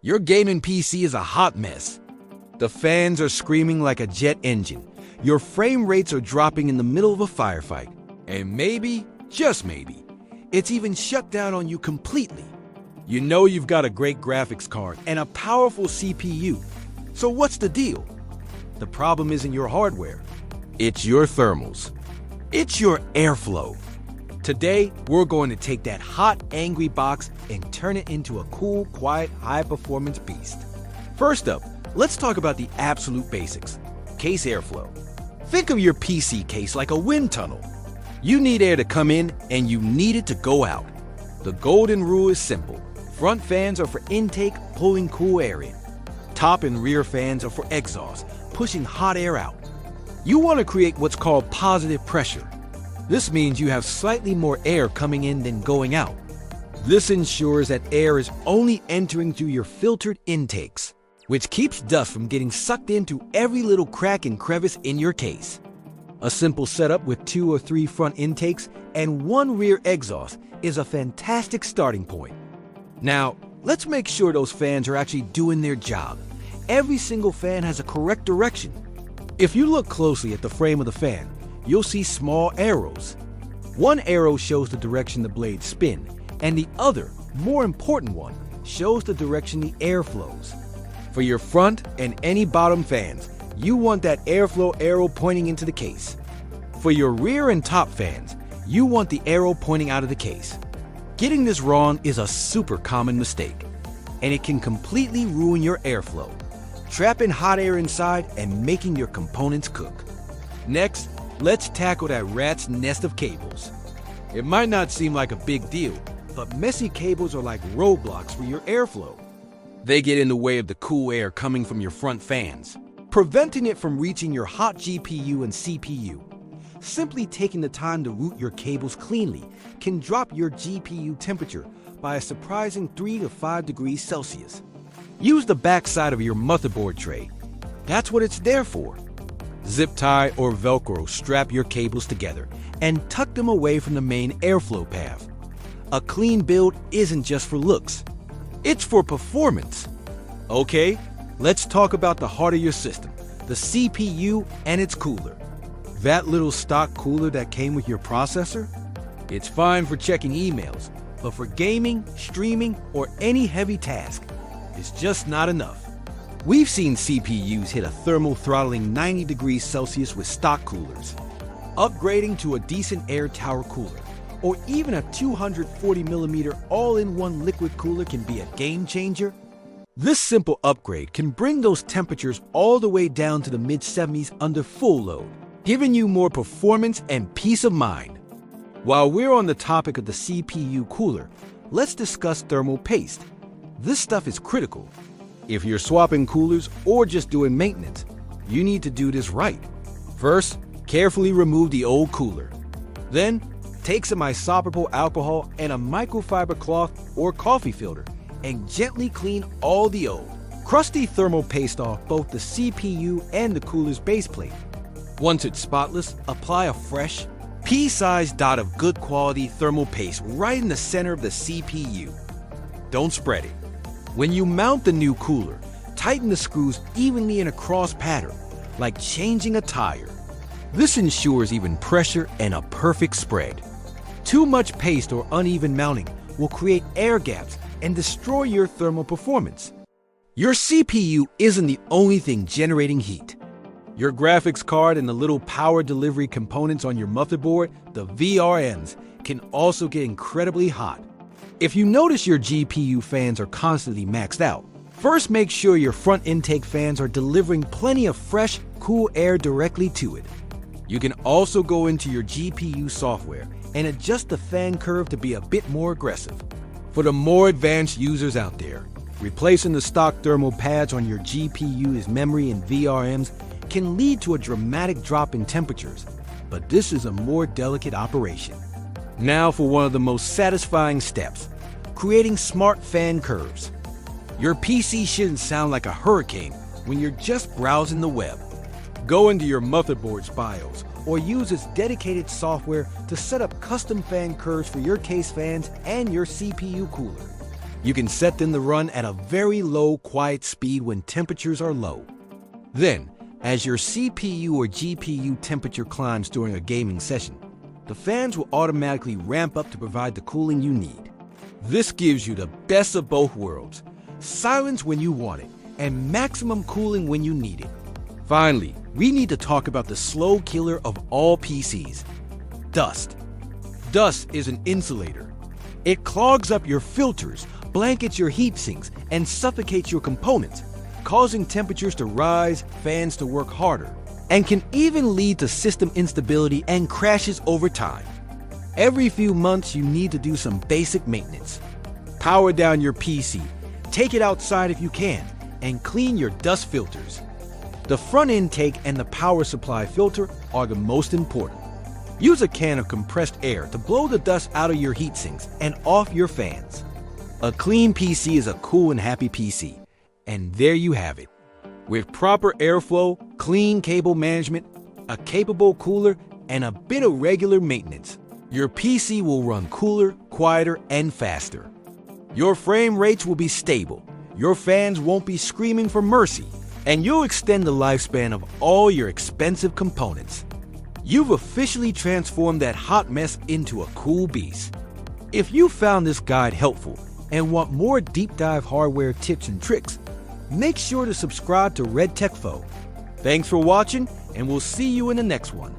Your gaming PC is a hot mess. The fans are screaming like a jet engine. Your frame rates are dropping in the middle of a firefight. And maybe, just maybe, it's even shut down on you completely. You know you've got a great graphics card and a powerful CPU. So what's the deal? The problem isn't your hardware. It's your thermals. It's your airflow. Today, we're going to take that hot, angry box and turn it into a cool, quiet, high-performance beast. First up, let's talk about the absolute basics. Case airflow. Think of your PC case like a wind tunnel. You need air to come in and you need it to go out. The golden rule is simple. Front fans are for intake, pulling cool air in. Top and rear fans are for exhaust, pushing hot air out. You want to create what's called positive pressure. This means you have slightly more air coming in than going out. This ensures that air is only entering through your filtered intakes, which keeps dust from getting sucked into every little crack and crevice in your case. A simple setup with 2 or 3 front intakes and 1 rear exhaust is a fantastic starting point. Now, let's make sure those fans are actually doing their job. Every single fan has a correct direction. If you look closely at the frame of the fan, you'll see small arrows. One arrow shows the direction the blades spin, and the other, more important one, shows the direction the air flows. For your front and any bottom fans, you want that airflow arrow pointing into the case. For your rear and top fans, you want the arrow pointing out of the case. Getting this wrong is a super common mistake, and it can completely ruin your airflow, trapping hot air inside and making your components cook. Next, let's tackle that rat's nest of cables. It might not seem like a big deal, but messy cables are like roadblocks for your airflow. They get in the way of the cool air coming from your front fans, preventing it from reaching your hot GPU and CPU. Simply taking the time to route your cables cleanly can drop your GPU temperature by a surprising 3 to 5 degrees Celsius. Use the back side of your motherboard tray. That's what it's there for. Zip tie or Velcro strap your cables together and tuck them away from the main airflow path. A clean build isn't just for looks. It's for performance. Okay, let's talk about the heart of your system, the CPU and its cooler. That little stock cooler that came with your processor? It's fine for checking emails, but for gaming, streaming, or any heavy task, it's just not enough. We've seen CPUs hit a thermal throttling 90 degrees Celsius with stock coolers. Upgrading to a decent air tower cooler, or even a 240mm all-in-one liquid cooler can be a game changer. This simple upgrade can bring those temperatures all the way down to the mid-70s under full load, giving you more performance and peace of mind. While we're on the topic of the CPU cooler, let's discuss thermal paste. This stuff is critical. If you're swapping coolers or just doing maintenance, you need to do this right. First, carefully remove the old cooler. Then, take some isopropyl alcohol and a microfiber cloth or coffee filter and gently clean all the old, crusty thermal paste off both the CPU and the cooler's base plate. Once it's spotless, apply a fresh, pea-sized dot of good quality thermal paste right in the center of the CPU. Don't spread it. When you mount the new cooler, tighten the screws evenly in a cross pattern, like changing a tire. This ensures even pressure and a perfect spread. Too much paste or uneven mounting will create air gaps and destroy your thermal performance. Your CPU isn't the only thing generating heat. Your graphics card and the little power delivery components on your motherboard, the VRMs, can also get incredibly hot. If you notice your GPU fans are constantly maxed out, first make sure your front intake fans are delivering plenty of fresh, cool air directly to it. You can also go into your GPU software and adjust the fan curve to be a bit more aggressive. For the more advanced users out there, replacing the stock thermal pads on your GPU's memory and VRMs can lead to a dramatic drop in temperatures, but this is a more delicate operation. Now for one of the most satisfying steps, creating smart fan curves. Your PC shouldn't sound like a hurricane when you're just browsing the web. Go into your motherboard's BIOS or use its dedicated software to set up custom fan curves for your case fans and your CPU cooler. You can set them to run at a very low, quiet speed when temperatures are low. Then, as your CPU or GPU temperature climbs during a gaming session, the fans will automatically ramp up to provide the cooling you need. This gives you the best of both worlds: silence when you want it, and maximum cooling when you need it. Finally, we need to talk about the slow killer of all PCs: dust. Dust is an insulator. It clogs up your filters, blankets your heatsinks, and suffocates your components, causing temperatures to rise, fans to work harder, and can even lead to system instability and crashes over time. Every few months, you need to do some basic maintenance. Power down your PC, take it outside if you can, and clean your dust filters. The front intake and the power supply filter are the most important. Use a can of compressed air to blow the dust out of your heatsinks and off your fans. A clean PC is a cool and happy PC. And there you have it. With proper airflow, clean cable management, a capable cooler, and a bit of regular maintenance, your PC will run cooler, quieter, and faster. Your frame rates will be stable, your fans won't be screaming for mercy, and you'll extend the lifespan of all your expensive components. You've officially transformed that hot mess into a cool beast. If you found this guide helpful and want more deep dive hardware tips and tricks, make sure to subscribe to RedTechfo. Thanks for watching, and we'll see you in the next one.